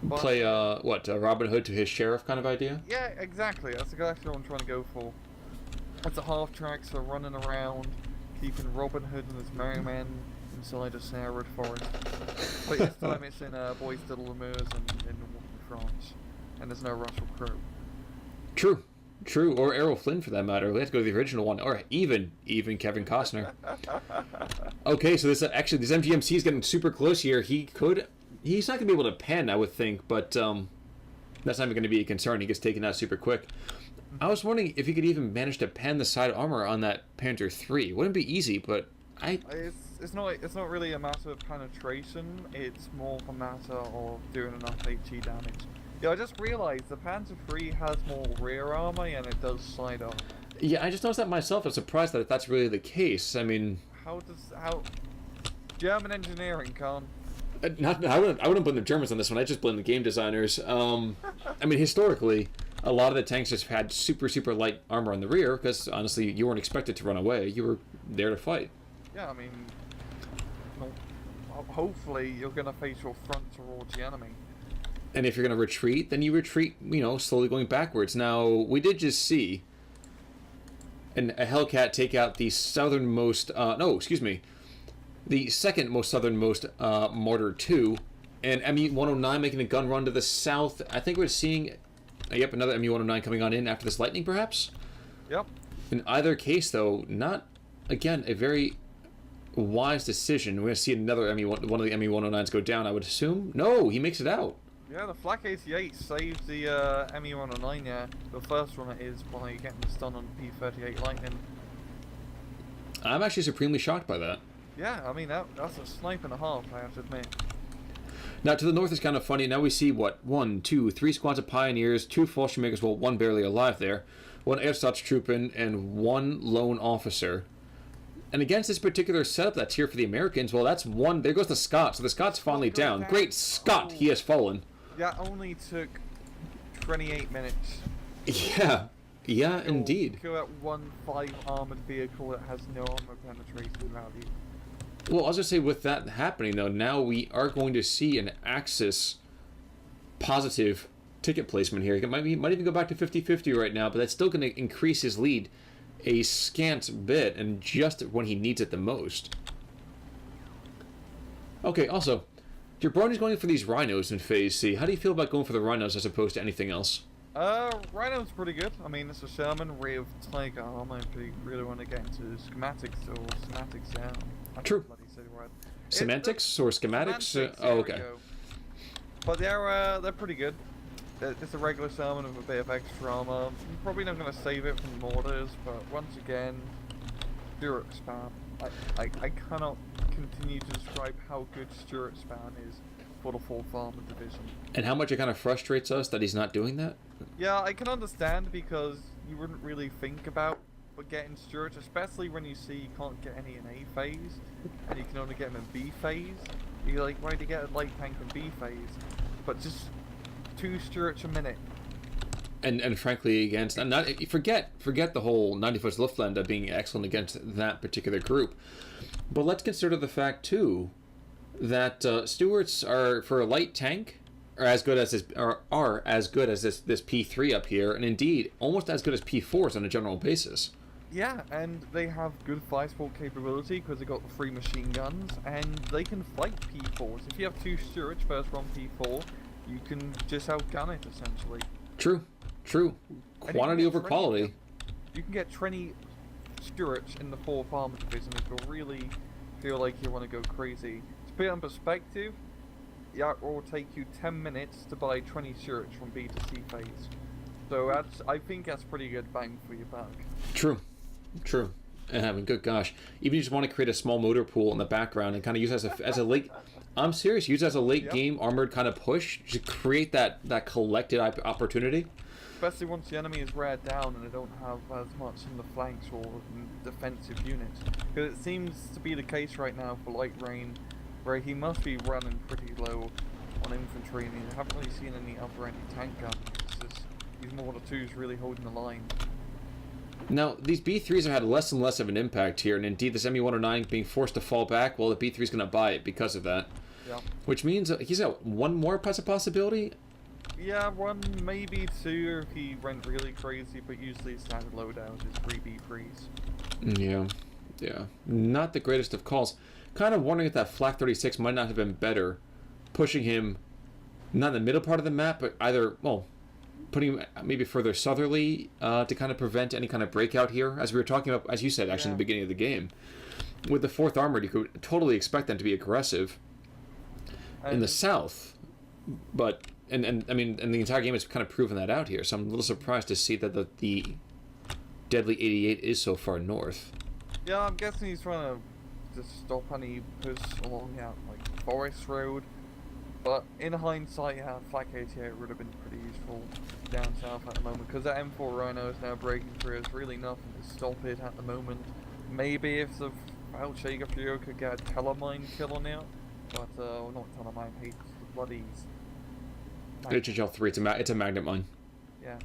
Speaker 2: But,
Speaker 1: play, Robin Hood to his sheriff kind of idea?
Speaker 2: Yeah, exactly. That's exactly what I'm trying to go for. It's a half-track, so running around, keeping Robin Hood and his merrymen inside a Sarah forest. But this time it's in Bois de Lemurs in northern France, and there's no Russell Crowe.
Speaker 1: True, or Errol Flynn for that matter. Let's go to the original one, or even Kevin Costner. Okay, so this MGMC is getting super close here. He's not gonna be able to pen, I would think, but that's not even gonna be a concern. He gets taken out super quick. I was wondering if he could even manage to pen the side armor on that Panther 3. Wouldn't be easy, but
Speaker 2: It's not really a matter of penetration. It's more of a matter of doing enough HE damage. Yeah, I just realised the Panther 3 has more rear armor and it does side armor.
Speaker 1: Yeah, I just noticed that myself. I'm surprised that that's really the case. I mean,
Speaker 2: how German engineering, Khan?
Speaker 1: I wouldn't blame the Germans on this one. I just blame the game designers. I mean, historically, a lot of the tanks just had super light armor on the rear because honestly, you weren't expected to run away. You were there to fight.
Speaker 2: Yeah, I mean, hopefully you're gonna face your front towards the enemy.
Speaker 1: And if you're going to retreat, then you retreat, slowly going backwards. Now, we did just see a Hellcat take out the southernmost, the second most southernmost Mortar 2, and ME-109 making a gun run to the south. I think we're seeing, another ME-109 coming on in after this lightning, perhaps?
Speaker 2: Yep.
Speaker 1: In either case, though, not, again, a very wise decision. We're going to see one of the ME-109s go down, I would assume. No, he makes it out.
Speaker 2: Yeah, the Flak 88 saved the ME-109, yeah. The first one it is by getting stunned on P-38 Lightning.
Speaker 1: I'm actually supremely shocked by that.
Speaker 2: Yeah, I mean, that's a snipe and a half, I have to admit.
Speaker 1: Now, to the north is kind of funny. Now we see, 1, 2, 3 squads of Pioneers, 2 Fallschirmjägers, well, 1 barely alive there, 1 Ersatztruppen, and 1 lone officer. And against this particular setup that's here for the Americans, well, that's one. There goes the Scot. So the Scot's finally down. Great Scott, he has fallen.
Speaker 2: Yeah, only took 28 minutes.
Speaker 1: Yeah, indeed.
Speaker 2: Kill that 1 5 armored vehicle that has no armor penetration value.
Speaker 1: Well, I was going to say, with that happening, though, now we are going to see an Axis positive ticket placement here. It might even go back to 50-50 right now, but that's still going to increase his lead a scant bit, and just when he needs it the most. Okay, also, Jabroni's going for these Rhinos in Phase C. How do you feel about going for the Rhinos as opposed to anything else?
Speaker 2: Rhino's pretty good. I mean, it's a Sherman with Tiger armor. If you really want to get into schematics, yeah.
Speaker 1: True. Semantics or schematics? Oh, okay.
Speaker 2: But they're pretty good. It's a regular Sherman with a bit of extra armor. I'm probably not going to save it from mortars, but once again, Stuart spam. I cannot continue to describe how good Stuart spam is for the 4th Armored Division.
Speaker 1: And how much it kind of frustrates us that he's not doing that?
Speaker 2: Yeah, I can understand, because you wouldn't really think about getting Stuart, especially when you see you can't get any in A phase, and you can only get them in B phase. You're like, why do you get a light tank in B phase? But just 2 Stuarts a minute.
Speaker 1: And frankly, against forget the whole 91st Luftlande being excellent against that particular group, but let's consider the fact too that Stuarts are, for a light tank, are as good as this P3 up here, and indeed almost as good as P4s on a general basis.
Speaker 2: Yeah, and they have good fire support capability because they got the 3 machine guns, and they can fight P4s. If you have 2 Stuarts first run P4, you can just outgun it essentially.
Speaker 1: True. Quantity over quality.
Speaker 2: You can get 20 Stuarts in the 4th Armored Division if you really feel like you want to go crazy. To put it in perspective, it will take you 10 minutes to buy 20 Stuarts from B to C phase. So I think that's pretty good bang for your buck.
Speaker 1: True. And I mean, good gosh, even if you just want to create a small motor pool in the background and kind of use it as a late. I'm serious. Use it as a late game armored kind of push to create that collected opportunity.
Speaker 2: Especially once the enemy is reared down and they don't have as much in the flanks or defensive units. Because it seems to be the case right now for Light Rain, where he must be running pretty low on infantry, and I haven't really seen any other anti-tank guns. It's just these Mortar 2s really holding the line.
Speaker 1: Now, these B3s have had less and less of an impact here, and indeed this ME-109 being forced to fall back, well, the B3 is going to buy it because of that.
Speaker 2: Yeah.
Speaker 1: Which means he's got one more possibility?
Speaker 2: Yeah, 1, maybe 2 if he went really crazy, but usually standard loadout is 3 B3s.
Speaker 1: Yeah. Not the greatest of calls. Kind of wondering if that Flak 36 might not have been better, pushing him not in the middle part of the map, but either, well, putting him maybe further southerly to kind of prevent any kind of breakout here, as we were talking about, as you said, actually in the beginning of the game. With the 4th Armored, you could totally expect them to be aggressive in the south, but and I mean, and the entire game has kind of proven that out here. So I'm a little surprised to see that the Deadly 88 is so far north.
Speaker 2: Yeah, I'm guessing he's trying to just stop any push along that like forest road. But in hindsight, Flak 88 would have been pretty useful down south at the moment, because that M4 Rhino is now breaking through. There's really nothing to stop it at the moment. Maybe if the Valchaga Furio could get a Telemine kill on it, but not Telemine, hates the bloody.
Speaker 1: HHL3, it's a magnet mine.
Speaker 2: Yeah.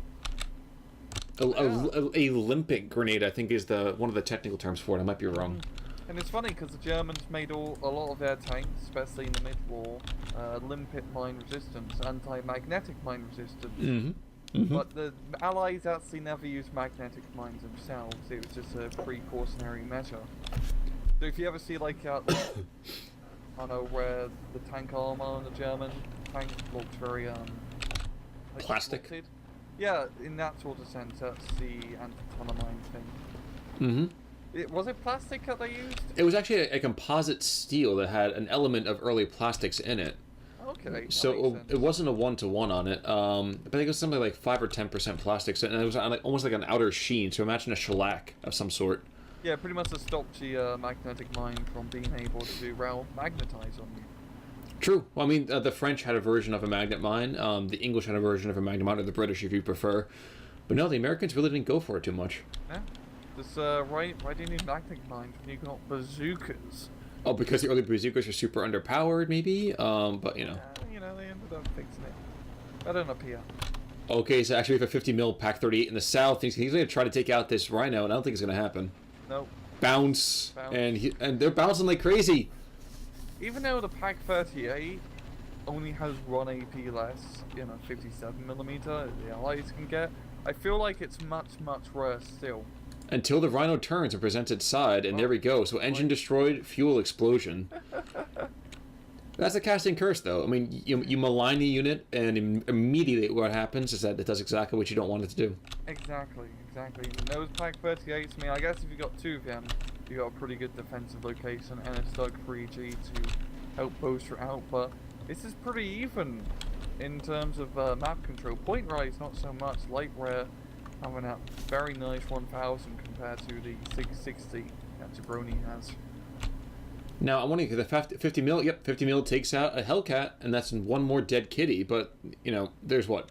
Speaker 1: A limpet grenade, I think, is one of the technical terms for it. I might be wrong.
Speaker 2: And it's funny because the Germans made a lot of their tanks, especially in the mid-war, limpet mine resistance, anti-magnetic mine resistance. But the Allies actually never used magnetic mines themselves. It was just a precautionary measure. So if you ever see like I don't know, where the tank armor on the German tank looks very like
Speaker 1: plastic.
Speaker 2: Distorted. Yeah, in that sort of sense, that's the anti-tunnel mine thing. Was it plastic that they used?
Speaker 1: It was actually a composite steel that had an element of early plastics in it.
Speaker 2: Okay.
Speaker 1: So it wasn't a 1-to-1 on it. But I think it was something like 5 or 10% plastics, and it was almost like an outer sheen. So imagine a shellac of some sort.
Speaker 2: Yeah, pretty much to stop the magnetic mine from being able to magnetize on you.
Speaker 1: True. Well, I mean, the French had a version of a magnet mine. The English had a version of a magnet mine, or the British, if you prefer. But no, the Americans really didn't go for it too much.
Speaker 2: Yeah. Just, why do you need magnetic mines when you got bazookas?
Speaker 1: Oh, because the early bazookas are super underpowered, maybe? But, you know.
Speaker 2: They ended up fixing it. Better than up here.
Speaker 1: Okay, so actually we have a 50 mil Pac 38 in the south. He's going to try to take out this Rhino, and I don't think it's going to happen.
Speaker 2: Nope.
Speaker 1: Bounce. And they're bouncing like crazy.
Speaker 2: Even though the Pac 38 only has 1 AP less, 57mm, the Allies can get, I feel like it's much, much worse still.
Speaker 1: Until the Rhino turns and presents its side, and there we go. So engine destroyed, fuel explosion. That's a casting curse, though. I mean, you malign the unit, and immediately what happens is that it does exactly what you don't want it to do.
Speaker 2: Exactly. And those Pac 38s, I mean, I guess if you got 2 of them, you got a pretty good defensive location and a Stug 3G to help bolster out, but this is pretty even in terms of map control. Point rise, not so much. Lightrare having that very nice 1000 compared to the 660 that Jabroni has.
Speaker 1: Now, I'm wondering, the 50 mil, 50 mil takes out a Hellcat, and that's one more dead kitty, but, there's what?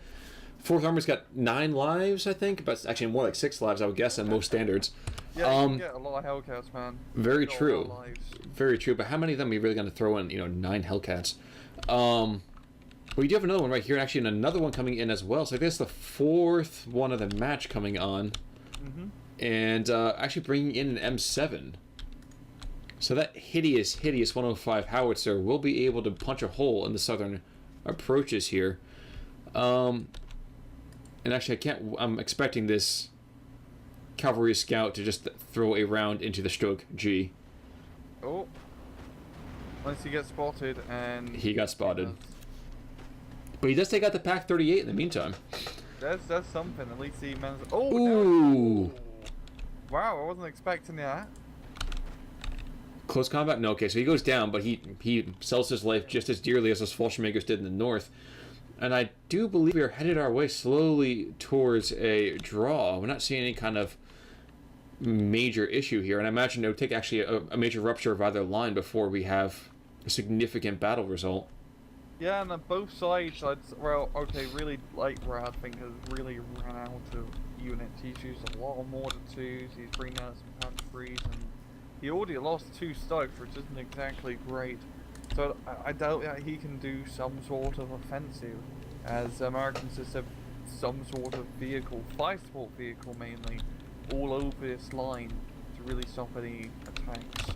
Speaker 1: 4th Armor's got 9 lives, I think, but it's actually more like 6 lives, I would guess, on most standards.
Speaker 2: Yeah, you can get a lot of Hellcats, man.
Speaker 1: Very true. Very true, but how many of them are you really going to throw in, 9 Hellcats? Well, you do have another one right here, and actually another one coming in as well, so I guess the 4th one of the match coming on. And actually bringing in an M7. So that hideous 105 howitzer will be able to punch a hole in the southern approaches here. And actually, I'm expecting this cavalry scout to just throw a round into the Stug G.
Speaker 2: Oh. Once he gets spotted, and...
Speaker 1: He got spotted. But he does take out the Pack 38 in the meantime.
Speaker 2: That's something. At least he managed. Oh,
Speaker 1: ooh!
Speaker 2: no. Wow, I wasn't expecting that.
Speaker 1: Close combat? No, okay, so he goes down, but he sells his life just as dearly as those Fallschirmjägers did in the north. And I do believe we are headed our way slowly towards a draw. We're not seeing any kind of major issue here, and I imagine it would take actually a major rupture of either line before we have a significant battle result.
Speaker 2: Yeah, and on both sides, really, Lightrare, I think, has really run out of units. He's used a lot of Mortar 2s, he's bringing out some Punch 3s, and he already lost 2 Stokes, which isn't exactly great. So I doubt that he can do some sort of offensive, as Americans just have some sort of vehicle, fire support vehicle mainly, all over this line to really stop any attacks.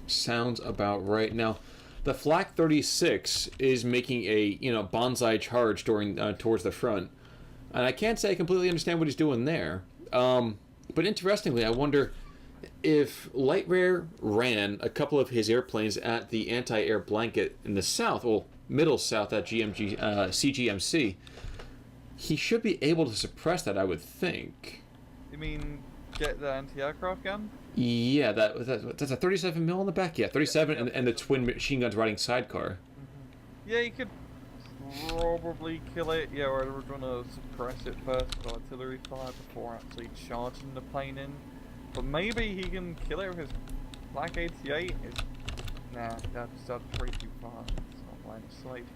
Speaker 1: Sounds about right. Now, the Flak 36 is making a bonsai charge towards the front, and I can't say I completely understand what he's doing there. But interestingly, I wonder if Lightrare ran a couple of his airplanes at the anti-air blanket in the south, well, middle south at CGMC, he should be able to suppress that, I would think.
Speaker 2: You mean get the anti-aircraft gun?
Speaker 1: Yeah, that's a 37 mil on the back. Yeah, 37, and the twin machine guns riding sidecar.
Speaker 2: Yeah, you could probably kill it. Yeah, we're gonna suppress it first with artillery fire before actually charging the plane in. But maybe he can kill it with his Black 88. Nah, that's way too far. It's not line of sight.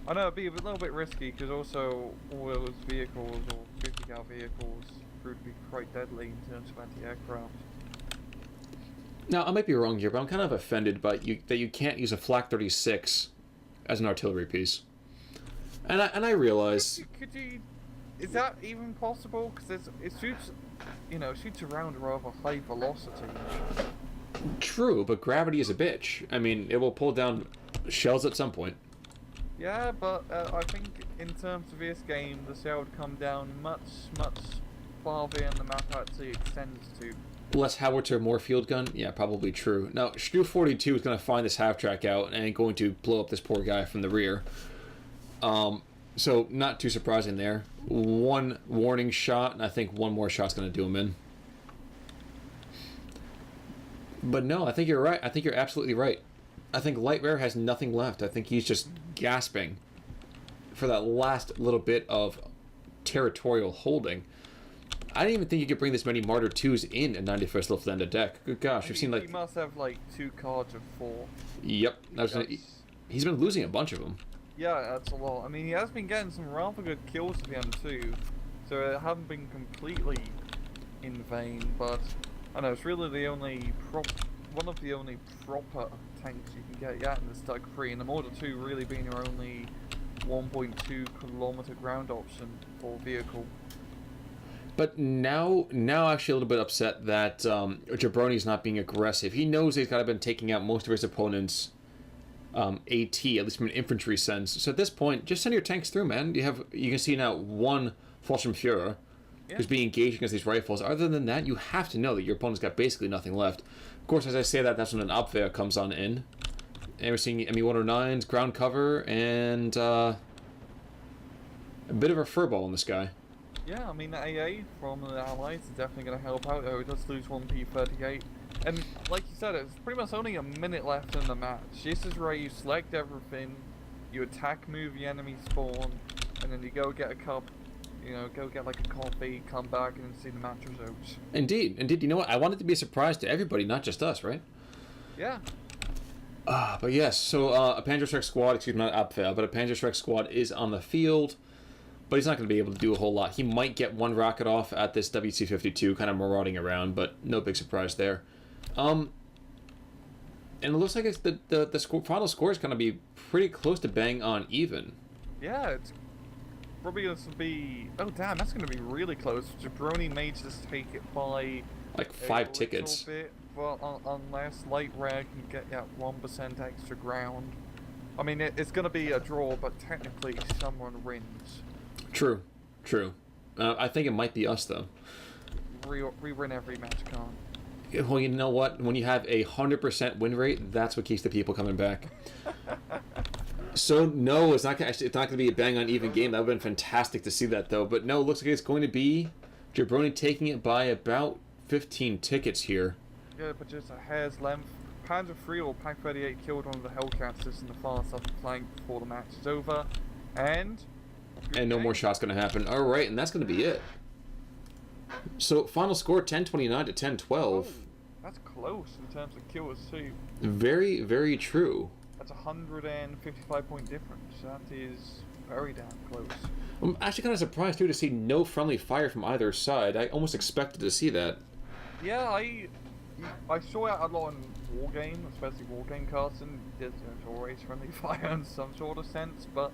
Speaker 2: I know it'd be a little bit risky because also all those vehicles or 50 cal vehicles proved to be quite deadly in terms of anti-aircraft.
Speaker 1: Now, I might be wrong here, but I'm kind of offended by that you can't use a Flak 36 as an artillery piece. And I realize...
Speaker 2: Could you... Is that even possible? Because it shoots... shoots around a rather high velocity.
Speaker 1: True, but gravity is a bitch. I mean, it will pull down shells at some point.
Speaker 2: Yeah, but I think in terms of this game, the sail would come down much, much farther than the map actually extends to.
Speaker 1: Less howitzer, more field gun? Yeah, probably true. Now, SD44 is going to find this half-track out and going to blow up this poor guy from the rear. So, not too surprising there. One warning shot, and I think one more shot's going to do him in. But no, I think you're right. I think you're absolutely right. I think Lightrare has nothing left. I think he's just gasping for that last little bit of territorial holding. I didn't even think you could bring this many Martyr 2s in a 91st Luftlande deck. Good gosh, we've seen like...
Speaker 2: He must have like 2 cards of 4.
Speaker 1: Yep. He's been losing a bunch of them.
Speaker 2: Yeah, that's a lot. I mean, he has been getting some rather good kills at the end too, so it haven't been completely in vain, but I know it's really the only one of the only proper tanks you can get yet in the Stug 3, and the Mortar 2 really being your only 1.2 kilometer ground option for vehicle.
Speaker 1: But now actually a little bit upset that Jabroni's not being aggressive. He knows he's got to been taking out most of his opponents' AT, at least from an infantry sense. So at this point, just send your tanks through, man. You can see now one Fallschirmjäger who's being engaged against these rifles. Other than that, you have to know that your opponent's got basically nothing left. Of course, as I say that, that's when an Abwehr comes on in. And we're seeing ME-109s, ground cover, and a bit of a furball in this guy.
Speaker 2: Yeah, I mean, the AA from the Allies is definitely going to help out, though. It does lose one P-38. And like you said, it's pretty much only a minute left in the match. This is where you select everything, you attack, move the enemy spawn, and then you go get a cup, go get like a coffee, come back, and then see the match results. Indeed.
Speaker 1: You know what? I want it to be a surprise to everybody, not just us, right?
Speaker 2: Yeah.
Speaker 1: But yes, so a Panzerschreck squad, excuse me, not Abwehr, but a Panzerschreck squad is on the field. But he's not going to be able to do a whole lot. He might get one rocket off at this WC-52, kind of marauding around, but no big surprise there. And it looks like it's the final score is going to be pretty close to bang on even.
Speaker 2: Yeah, it's probably going to be... Oh, damn, that's going to be really close. Jabroni may just take it by...
Speaker 1: like 5 tickets.
Speaker 2: Bit, well, unless Lightrare can get that 1% extra ground. I mean, it's going to be a draw, but technically someone wins.
Speaker 1: True. I think it might be us, though.
Speaker 2: We win every match, can't.
Speaker 1: Well, you know what? When you have a 100% win rate, that's what keeps the people coming back. So no, it's not. It's not going to be a bang on even game. That would have been fantastic to see that though. But no, it looks like it's going to be Jabroni taking it by about 15 tickets here.
Speaker 2: Yeah, but just a hair's length. Panzer 3 or Pack 38 killed one of the Hellcats just in the far south flank before the match is over, and
Speaker 1: no more shots going to happen. All right, and that's going to be it. So final score 10-29 to 10-12.
Speaker 2: Oh, that's close in terms of kills too.
Speaker 1: Very, very true.
Speaker 2: That's a 155-point difference. That is very damn close.
Speaker 1: I'm actually kind of surprised too to see no friendly fire from either side. I almost expected to see that.
Speaker 2: Yeah, I saw it a lot in Wargame, especially Wargame cards, and there's always friendly fire in some sort of sense, but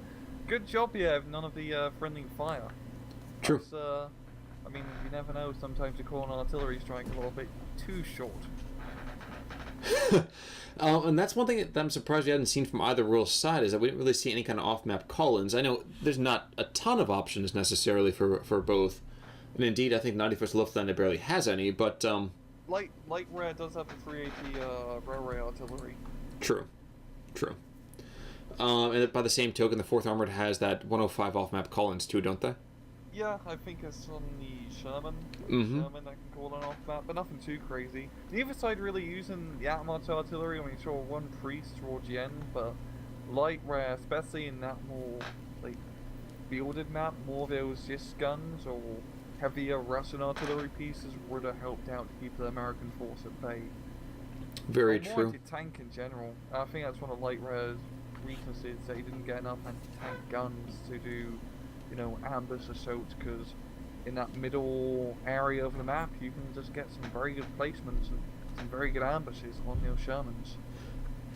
Speaker 2: good job, yeah, none of the friendly fire.
Speaker 1: True.
Speaker 2: I mean, you never know, sometimes you call an artillery strike a little bit too short.
Speaker 1: And that's one thing that I'm surprised we hadn't seen from either royal side, is that we didn't really see any kind of off-map call-ins. I know there's not a ton of options necessarily for both, and indeed I think 91st Luftlande barely has any, but
Speaker 2: Lightrare does have the 380 railway artillery.
Speaker 1: True. And by the same token, the 4th Armored has that 105 off-map call-ins too, don't they?
Speaker 2: Yeah, I think it's on the Sherman.
Speaker 1: Mm-hmm.
Speaker 2: Sherman that can call an off-map, but nothing too crazy. Neither side really using the Atmos artillery. I mean, sure, one priest towards the end, but Lightrare, especially in that more like fielded map, more of those just guns or heavier Russian artillery pieces would have helped out to keep the American force at bay.
Speaker 1: Very
Speaker 2: More
Speaker 1: true.
Speaker 2: anti-tank in general. I think that's one of Lightrare's weaknesses. They didn't get enough anti-tank guns to do, ambush assaults, because in that middle area of the map you can just get some very good placements and some very good ambushes on those Shermans.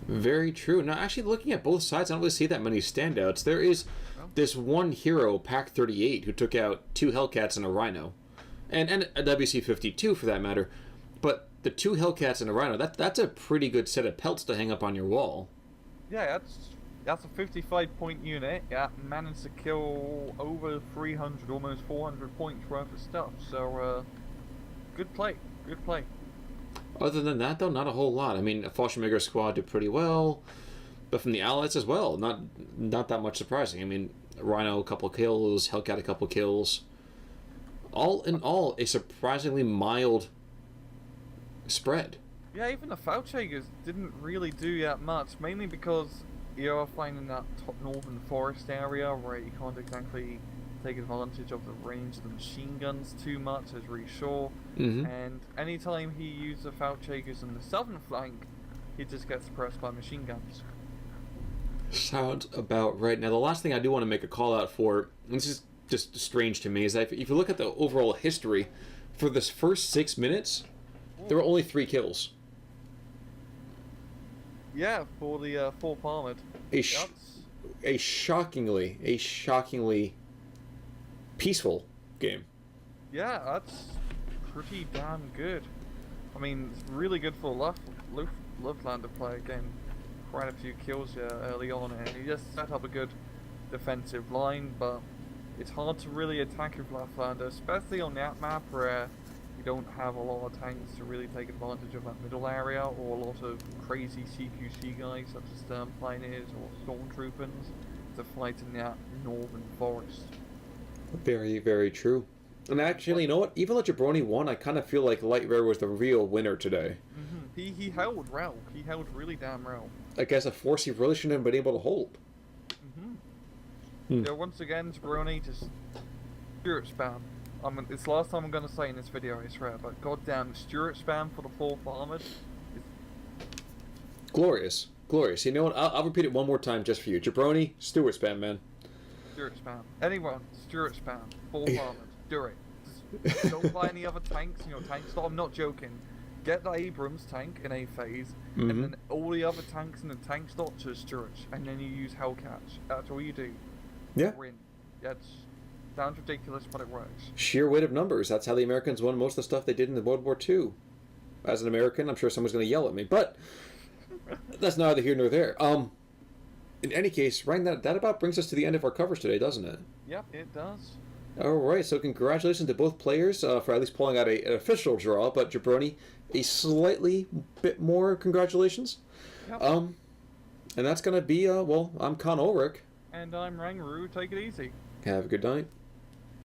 Speaker 1: Very true. Now, actually, looking at both sides, I don't really see that many standouts. There is this one hero, Pack 38, who took out 2 Hellcats and a Rhino, and a WC-52 for that matter. But the 2 Hellcats and a Rhino, that's a pretty good set of pelts to hang up on your wall.
Speaker 2: Yeah, that's a 55-point unit. Yeah, managed to kill over 300, almost 400 points worth of stuff. So, good play.
Speaker 1: Other than that, though, not a whole lot. I mean, a Fallschirmjäger squad did pretty well, but from the Allies as well, not that much surprising. I mean, Rhino a couple kills, Hellcat a couple kills. All in all, a surprisingly mild spread.
Speaker 2: Yeah, even the Fallschirmjägers didn't really do that much, mainly because you're finding that top northern forest area where you can't exactly take advantage of the range of the machine guns too much, as Reece Shaw.
Speaker 1: Mm-hmm.
Speaker 2: And anytime he used the Fallschirmjägers on the southern flank, he just gets suppressed by machine guns.
Speaker 1: Sounds about right. Now, the last thing I do want to make a call out for, and this is just strange to me, is that if you look at the overall history, for this first 6 minutes, there were only 3 kills.
Speaker 2: Yeah, for the 4th Armored.
Speaker 1: A shockingly peaceful game.
Speaker 2: Yeah, that's pretty damn good. I mean, it's really good for Luftlande to play again. Quite a few kills early on, and he just set up a good defensive line, but it's hard to really attack with Luftlande, especially on that map where you don't have a lot of tanks to really take advantage of that middle area, or a lot of crazy CQC guys such as Sturmpioneers or Stormtroopers to fight in that northern forest.
Speaker 1: Very, very true. And actually, you know what? Even though Jabroni won, I kind of feel like Lightrare was the real winner today.
Speaker 2: Mm-hmm. He held well. He held really damn well.
Speaker 1: I guess a force he really shouldn't have been able to hold.
Speaker 2: Yeah, once again, Jabroni just Stuart spam. It's the last time I'm going to say in this video, I swear, but goddamn, Stuart spam for the 4th Armored is
Speaker 1: glorious. You know what? I'll repeat it one more time just for you. Jabroni, Stuart spam, man.
Speaker 2: Stuart spam. Anyone, Stuart spam. 4th Armored. Do it. Just don't buy any other tanks in your tank slot. I'm not joking. Get the Abrams tank in A phase, and then all the other tanks in the tank slot to Stuarts, and then you use Hellcats. That's all you do.
Speaker 1: Yeah.
Speaker 2: Win. That's sounds ridiculous, but it works.
Speaker 1: Sheer weight of numbers. That's how the Americans won most of the stuff they did in World War II. As an American, I'm sure someone's going to yell at me, but that's neither here nor there. In any case, Ryan, that about brings us to the end of our coverage today, doesn't it?
Speaker 2: Yep, it does.
Speaker 1: All right, so congratulations to both players for at least pulling out an official draw, but Jabroni, a slightly bit more congratulations.
Speaker 2: Yep.
Speaker 1: And that's going to be, well, I'm Con Ulrich.
Speaker 2: And I'm Rangru. Take it easy.
Speaker 1: Have a good night.